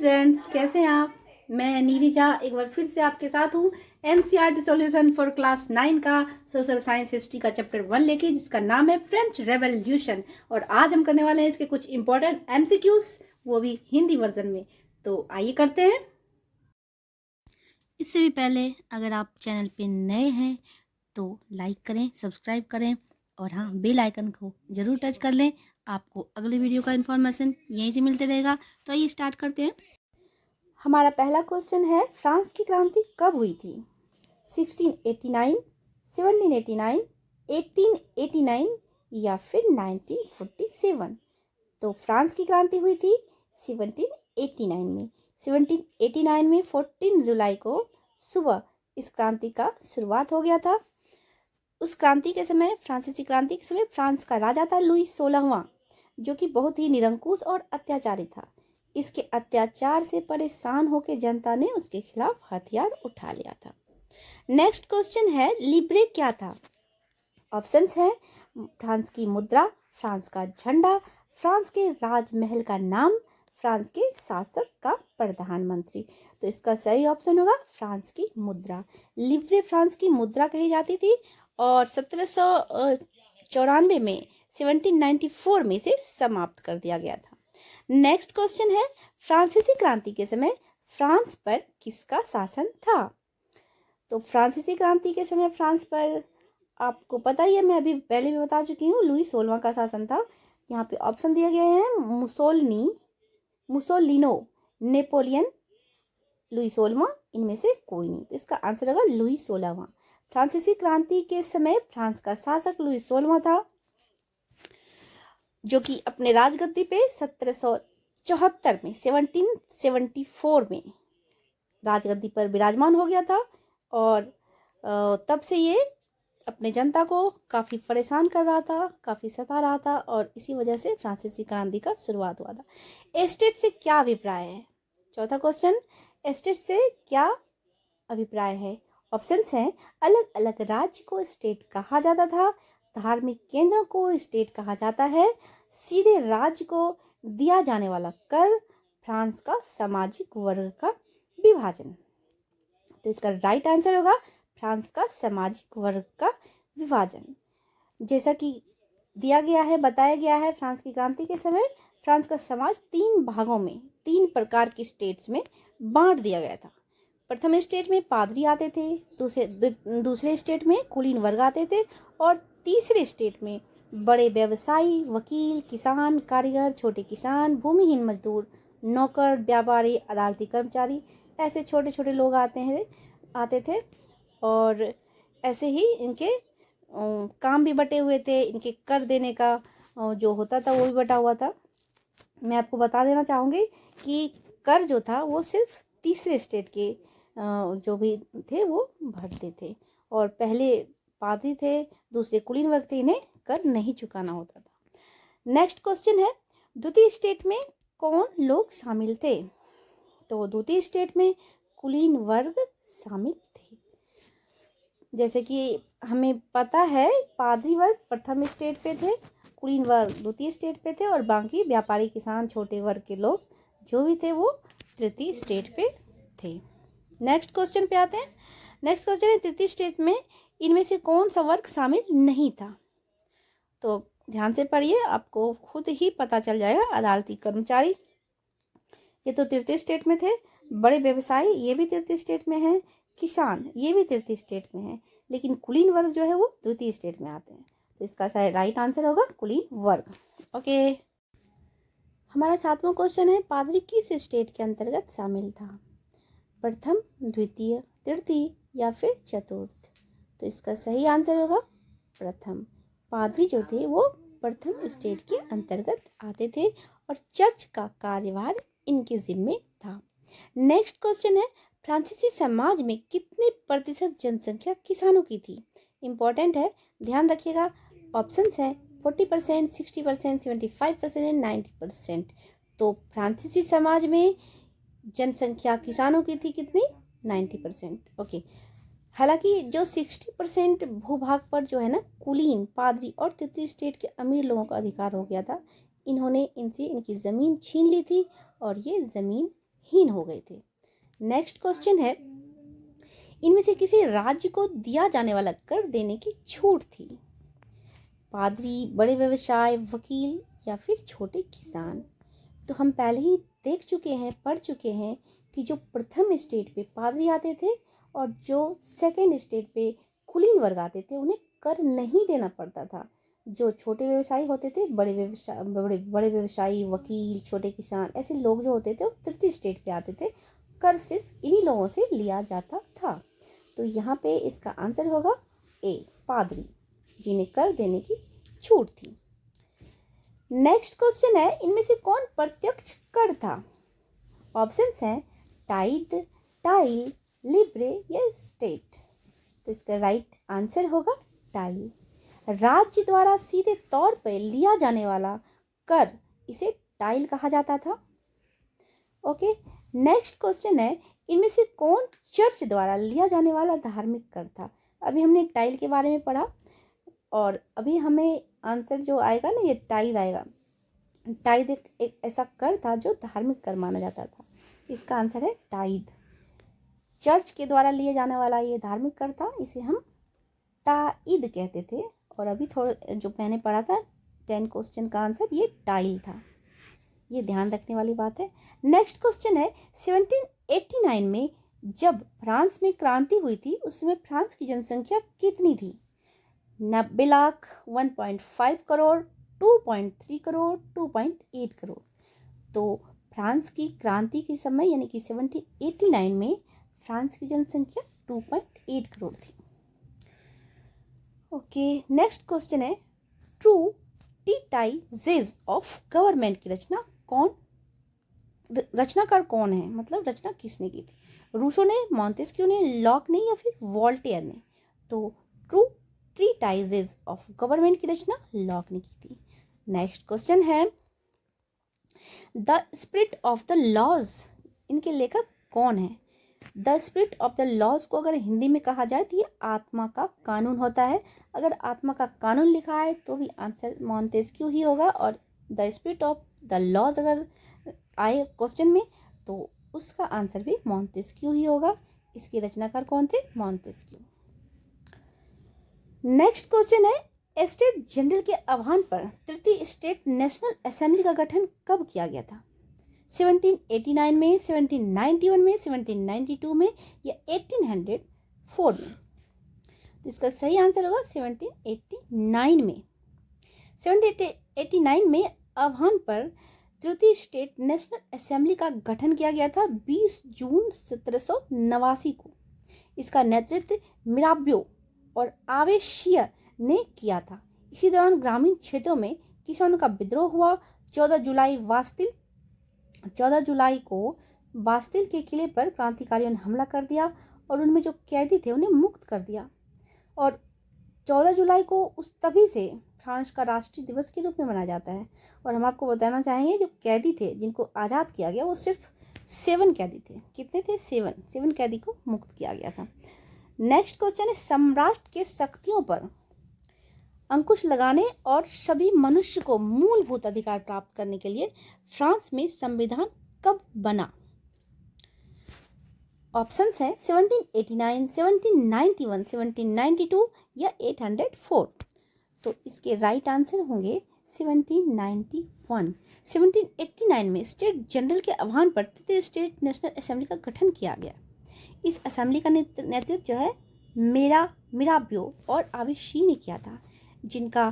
Students, कैसे हैं आप। मैं नीरिजा एक बार फिर से आपके साथ हूँ एनसीईआरटी सॉल्यूशन फॉर क्लास 9 का सोशल साइंस हिस्ट्री का चैप्टर 1 लेके, जिसका नाम है फ्रेंच रेवोल्यूशन। और आज हम करने वाले हैं इसके कुछ इंपॉर्टेंट एमसीक्यूज, वो भी हिंदी वर्जन में। तो आइए करते हैं। इससे भी पहले अगर आप चैनल पे नए हैं तो लाइक करें, सब्सक्राइब करें और हाँ, बेल आइकन को ज़रूर टच कर लें। आपको अगले वीडियो का इन्फॉर्मेशन यहीं से मिलते रहेगा। तो आइए स्टार्ट करते हैं। हमारा पहला क्वेश्चन है, फ्रांस की क्रांति कब हुई थी? 1689, 1789, 1889 या फिर 1947? तो फ्रांस की क्रांति हुई थी 1789 में। 1789 में 14 जुलाई को सुबह इस क्रांति का शुरुआत हो गया था। उस क्रांति के समय, फ्रांसीसी क्रांति के समय, फ्रांस का राजा था लुई 16वां, जो कि बहुत ही निरंकुश और अत्याचारी था। इसके अत्याचार से परेशान होकर जनता ने उसके खिलाफ हथियार उठा लिया था। नेक्स्ट क्वेश्चन है, लिब्रे क्या था? ऑप्शंस है फ्रांस की मुद्रा, फ्रांस का झंडा, फ्रांस के राजमहल का नाम, फ्रांस के शासक का प्रधानमंत्री। तो इसका सही ऑप्शन होगा फ्रांस की मुद्रा। लिब्रे फ्रांस की मुद्रा कही जाती थी और 1794 में 1794 में से समाप्त कर दिया गया था। नेक्स्ट क्वेश्चन है, फ्रांसीसी क्रांति के समय फ्रांस पर किसका शासन था? तो फ्रांसीसी क्रांति के समय फ्रांस पर आपको पता ही है, मैं अभी पहले भी बता चुकी हूँ, लुई 16वां का शासन था। यहाँ पे ऑप्शन दिए गए हैं, मुसोलिनो, नेपोलियन, लुई 16वां, इनमें से कोई नहीं। तो इसका आंसर होगा लुई 16वां। फ्रांसीसी क्रांति के समय फ्रांस का शासक लुई 16वां था, जो कि अपने राजगद्दी पे 1774 में 1774 में राजगद्दी पर विराजमान हो गया था। और तब से ये अपने जनता को काफ़ी परेशान कर रहा था, काफ़ी सता रहा था, और इसी वजह से फ्रांसीसी क्रांति का शुरुआत हुआ था। एस्टेट से क्या अभिप्राय है? चौथा क्वेश्चन, एस्टेट से क्या अभिप्राय है? ऑप्शंस हैं, अलग अलग राज्य को स्टेट कहा जाता था, धार्मिक केंद्रों को स्टेट कहा जाता है, सीधे राज्य को दिया जाने वाला कर, फ्रांस का सामाजिक वर्ग का विभाजन। तो इसका राइट आंसर होगा फ्रांस का सामाजिक वर्ग का विभाजन। जैसा कि दिया गया है, बताया गया है, फ्रांस की क्रांति के समय फ्रांस का समाज 3 भागों में, 3 प्रकार की स्टेट्स में बांट दिया गया था। प्रथम स्टेट में पादरी आते थे, दूसरे स्टेट में कुलीन वर्ग आते थे, और तीसरे स्टेट में बड़े व्यवसायी, वकील, किसान, कारीगर, छोटे किसान, भूमिहीन मजदूर, नौकर, व्यापारी, अदालती कर्मचारी, ऐसे छोटे छोटे लोग आते थे। और ऐसे ही इनके काम भी बटे हुए थे, इनके कर देने का जो होता था वो भी बटा हुआ था। मैं आपको बता देना चाहूँगी कि कर जो था वो सिर्फ तीसरे स्टेट के जो भी थे वो भरते थे, और पहले पादरी थे, दूसरे कुलीन वर्ग थे, इन्हें कर नहीं चुकाना होता था। नेक्स्ट क्वेश्चन है, द्वितीय स्टेट में कौन लोग शामिल थे? तो द्वितीय स्टेट में कुलीन वर्ग शामिल थे। जैसे कि हमें पता है, पादरी वर्ग प्रथम स्टेट पे थे, कुलीन वर्ग द्वितीय स्टेट पे थे, और बाकी व्यापारी, किसान, छोटे वर्ग के लोग जो भी थे वो तृतीय स्टेट पे थे। नेक्स्ट क्वेश्चन पे आते हैं। नेक्स्ट क्वेश्चन है, तृतीय स्टेट में इनमें से कौन सा वर्ग शामिल नहीं था? तो ध्यान से पढ़िए, आपको खुद ही पता चल जाएगा। अदालती कर्मचारी, ये तो तृतीय स्टेट में थे। बड़े व्यवसायी, ये भी तृतीय स्टेट में है। किसान, ये भी तृतीय स्टेट में है। लेकिन कुलीन वर्ग जो है वो द्वितीय स्टेट में आते हैं। तो इसका राइट आंसर होगा कुलीन वर्ग। ओके, हमारा 7वां क्वेश्चन है, पादरी किस स्टेट के अंतर्गत शामिल था? प्रथम, द्वितीय, तृतीय या फिर चतुर्थ? तो इसका सही आंसर होगा प्रथम। पादरी जो थे वो प्रथम स्टेट के अंतर्गत आते थे और चर्च का कार्यभार इनके जिम्मे था। नेक्स्ट क्वेश्चन है, फ्रांसीसी समाज में कितने प्रतिशत जनसंख्या किसानों की थी? इंपॉर्टेंट है, ध्यान रखिएगा। ऑप्शंस है 40%, 60%, 75% एंड 90%। तो फ्रांसीसी समाज में जनसंख्या किसानों की थी कितनी? 90%। ओके, हालांकि जो 60% भूभाग पर जो है ना, कुलीन, पादरी और तृतीय स्टेट के अमीर लोगों का अधिकार हो गया था। इन्होंने इनसे इनकी ज़मीन छीन ली थी और ये ज़मीन हीन हो गए थे। नेक्स्ट क्वेश्चन है, इनमें से किसी राज्य को दिया जाने वाला कर देने की छूट थी? पादरी, बड़े व्यवसाय, वकील या फिर छोटे किसान? तो हम पहले ही देख चुके हैं, पढ़ चुके हैं कि जो प्रथम स्टेट पे पादरी आते थे और जो सेकंड स्टेट पे कुलीन वर्ग आते थे उन्हें कर नहीं देना पड़ता था। जो छोटे व्यवसायी होते थे, बड़े व्यवसायी, वकील, छोटे किसान, ऐसे लोग जो होते थे वो तृतीय स्टेट पे आते थे। कर सिर्फ इन्हीं लोगों से लिया जाता था। तो यहाँ पे इसका आंसर होगा ए, पादरी, जिन्हें कर देने की छूट थी। नेक्स्ट क्वेश्चन है, इनमें से कौन प्रत्यक्ष कर था? ऑप्शंस हैं टाइद, टाइल, लिब्रे या स्टेट। तो इसका राइट आंसर होगा टाइल। राज्य द्वारा सीधे तौर पर लिया जाने वाला कर, इसे टाइल कहा जाता था। ओके, नेक्स्ट क्वेश्चन है, इनमें से कौन चर्च द्वारा लिया जाने वाला धार्मिक कर था? अभी हमने टाइल के बारे में पढ़ा और अभी हमें आंसर जो आएगा ना, ये टाइल आएगा। टाइद एक ऐसा कर था जो धार्मिक कर माना जाता था। इसका आंसर है टाइद। चर्च के द्वारा लिए जाने वाला ये धार्मिक कर था, इसे हम टाइद कहते थे। और अभी थोड़ा जो मैंने पढ़ा था 10 क्वेश्चन का आंसर ये टाइल था। ये ध्यान रखने वाली बात है। नेक्स्ट क्वेश्चन है, 1789 में जब फ्रांस में क्रांति हुई थी उस समय फ्रांस की जनसंख्या कितनी थी? 90 लाख, 1.5 करोड़, 2.3 करोड़, 2.8 करोड़। तो फ्रांस की क्रांति के समय यानी कि 1789 में फ्रांस की जनसंख्या 2.8 करोड़ थी। ओके, नेक्स्ट क्वेश्चन है, ट्रू ट्रीटाइजेस ऑफ गवर्नमेंट की रचनाकार कौन है? मतलब रचना किसने की थी? रूसो ने, मॉन्टेस्क्यू ने, लॉक ने या फिर वॉल्टेयर ने? तो ट्रू ट्रीटाइजेस ऑफ गवर्नमेंट की रचना लॉक ने की थी। नेक्स्ट क्वेश्चन है, the spirit of the laws, इनके लेखक कौन है? The spirit of the laws को अगर हिंदी में कहा जाए तो ये आत्मा का कानून होता है। अगर आत्मा का कानून लिखा है तो भी आंसर मॉन्टेस्क्यू ही होगा। और the spirit of the laws अगर आए क्वेश्चन में तो उसका आंसर भी मॉन्टेस्क्यू ही होगा। इसके रचनाकार कौन थे? मॉन्टेस्क्यू। नेक्स्ट क्वेश्चन है, स्टेट जनरल के आह्वान पर तृतीय स्टेट नेशनल असेंबली का गठन कब किया गया था? 1789 में, 1791 में, 1792 में या 1804 में? तो इसका सही आंसर होगा 1789 में। 1789 में आह्वान पर तृतीय स्टेट नेशनल असेंबली का गठन किया गया था 20 जून 1789 को। इसका नेतृत्व मिराबियो और आवेशिया ने किया था। इसी दौरान ग्रामीण क्षेत्रों में किसानों का विद्रोह हुआ। 14 जुलाई को बास्तिल के किले पर क्रांतिकारियों ने हमला कर दिया और उनमें जो कैदी थे उन्हें मुक्त कर दिया। और 14 जुलाई को उस तभी से फ्रांस का राष्ट्रीय दिवस के रूप में मनाया जाता है। और हम आपको बताना चाहेंगे जो कैदी थे जिनको आज़ाद किया गया वो सिर्फ 7 कैदी थे। कितने थे? 7 कैदी को मुक्त किया गया था। नेक्स्ट क्वेश्चन है, सम्राट के शक्तियों पर अंकुश लगाने और सभी मनुष्य को मूलभूत अधिकार प्राप्त करने के लिए फ्रांस में संविधान कब बना? ऑप्शंस हैं 1789, 1791, 1792 या 804। तो इसके राइट आंसर होंगे 1791। 1789 में स्टेट जनरल के आह्वान पर तृतीय स्टेट नेशनल असेंबली का गठन किया गया। इस असेंबली का नेतृत्व जो है मिराबियो और आवेशी ने किया था, जिनका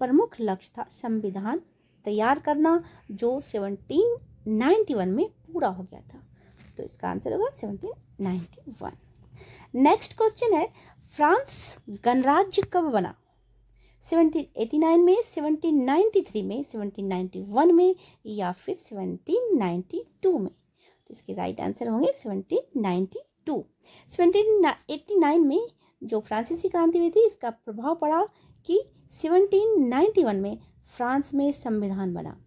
प्रमुख लक्ष्य था संविधान तैयार करना जो 1791 में पूरा हो गया था। तो इसका आंसर होगा 1791। नेक्स्ट क्वेश्चन है, फ्रांस गणराज्य कब बना? 1789 में, 1793 में, 1791 में या फिर 1792 में? तो इसके राइट आंसर होंगे 1792। 1789 में जो फ्रांसीसी क्रांति हुई थी इसका प्रभाव पड़ा कि 1791 में फ्रांस में संविधान बना।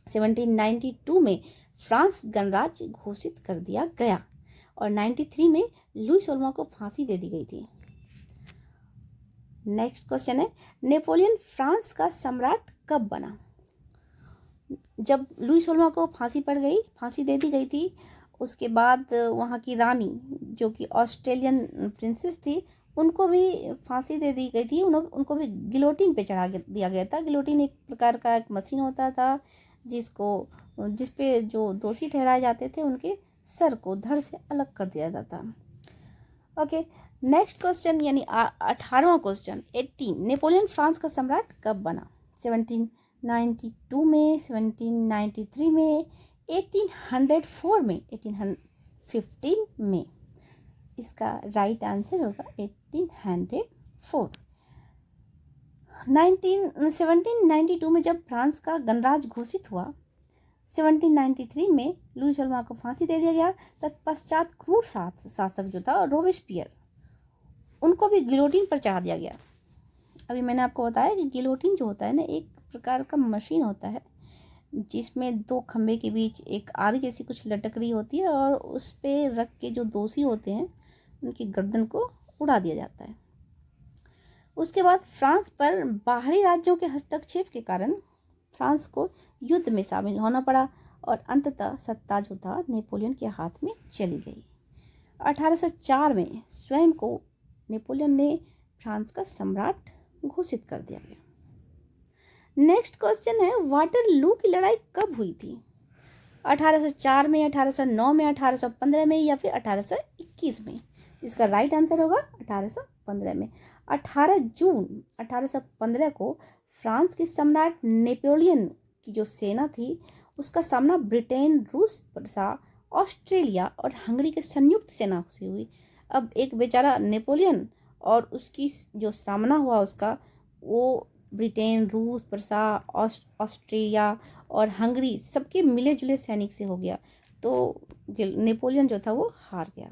1792 में फ्रांस गणराज्य घोषित कर दिया गया और 93 में लुई 16वां को फांसी दे दी गई थी। नेक्स्ट क्वेश्चन है, नेपोलियन फ्रांस का सम्राट कब बना? जब लुई 16वां को फांसी दे दी गई थी उसके बाद वहाँ की रानी जो कि ऑस्ट्रेलियन प्रिंसेस थी, उनको भी फांसी दे दी गई थी। उनको भी गिलोटिन पे चढ़ा दिया गया था। गिलोटिन एक प्रकार का एक मशीन होता था जिस पे जो दोषी ठहराए जाते थे उनके सर को धड़ से अलग कर दिया जाता। ओके, नेक्स्ट क्वेश्चन यानी 18वां क्वेश्चन 18, नेपोलियन फ्रांस का सम्राट कब बना? 1792 में, 1793 में, 1804 में, 1815 में? इसका राइट आंसर होगा 1804। 1792 में जब फ्रांस का गणराज घोषित हुआ, 1793 में लुई शर्मा को फांसी दे दिया गया। तत्पश्चात क्रूर शासक जो था रोबेस्पियर, उनको भी गिलोटिन पर चढ़ा दिया गया। अभी मैंने आपको बताया कि गिलोटिन जो होता है ना, एक प्रकार का मशीन होता है जिसमें दो खंबे के बीच एक आरी जैसी कुछ लटकड़ी होती है और उस पे रख के जो दोषी होते हैं उनकी गर्दन को उड़ा दिया जाता है। उसके बाद फ्रांस पर बाहरी राज्यों के हस्तक्षेप के कारण फ्रांस को युद्ध में शामिल होना पड़ा और अंततः सत्ता जो था नेपोलियन के हाथ में चली गई। 1804 में स्वयं को नेपोलियन ने फ्रांस का सम्राट घोषित कर दिया गया। नेक्स्ट क्वेश्चन है, वाटरलू की लड़ाई कब हुई थी? 1804 में, 1809 में, 1815 में या फिर 1821 में? इसका राइट आंसर होगा 1815 में। 18 जून 1815 को फ्रांस के सम्राट नेपोलियन की जो सेना थी उसका सामना ब्रिटेन, रूस, प्रसा, ऑस्ट्रेलिया और हंगरी के संयुक्त सेना से हुई। अब एक बेचारा नेपोलियन और उसकी जो सामना हुआ उसका, वो ब्रिटेन, रूस, प्रसा, ऑस्ट्रेलिया और हंगरी सबके मिले जुले सैनिक से हो गया, तो नेपोलियन जो था वो हार गया।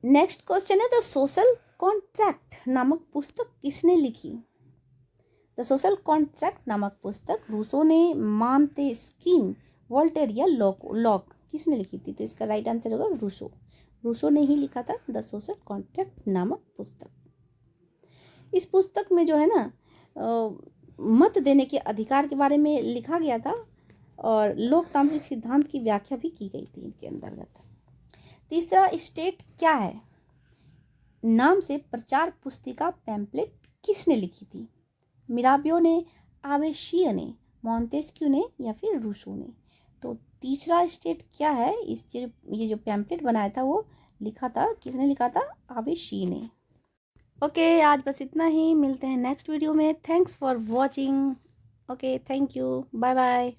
नेक्स्ट क्वेश्चन है, द सोशल कॉन्ट्रैक्ट नामक पुस्तक किसने लिखी? द सोशल कॉन्ट्रैक्ट नामक पुस्तक रूसो ने, मॉन्तेस्क्यू, वोल्टेयर या लॉक किसने लिखी थी? तो इसका राइट आंसर होगा रूसो ने ही लिखा था द सोशल कॉन्ट्रैक्ट नामक पुस्तक। इस पुस्तक में जो है ना मत देने के अधिकार के बारे में लिखा गया था और लोकतांत्रिक सिद्धांत की व्याख्या भी की गई थी इनके अंतर्गत। तीसरा स्टेट क्या है नाम से प्रचार पुस्तिका पैम्पलेट किसने लिखी थी? मिराबियो ने, आवेशिया ने, मॉन्तेस्क्यू ने या फिर रूसो ने? तो तीसरा स्टेट क्या है, ये जो पैम्पलेट बनाया था वो लिखा था, किसने लिखा था? आवेशिया ने। ओके, आज बस इतना ही, मिलते हैं नेक्स्ट वीडियो में। Thanks for watching. Okay, thank you, bye bye.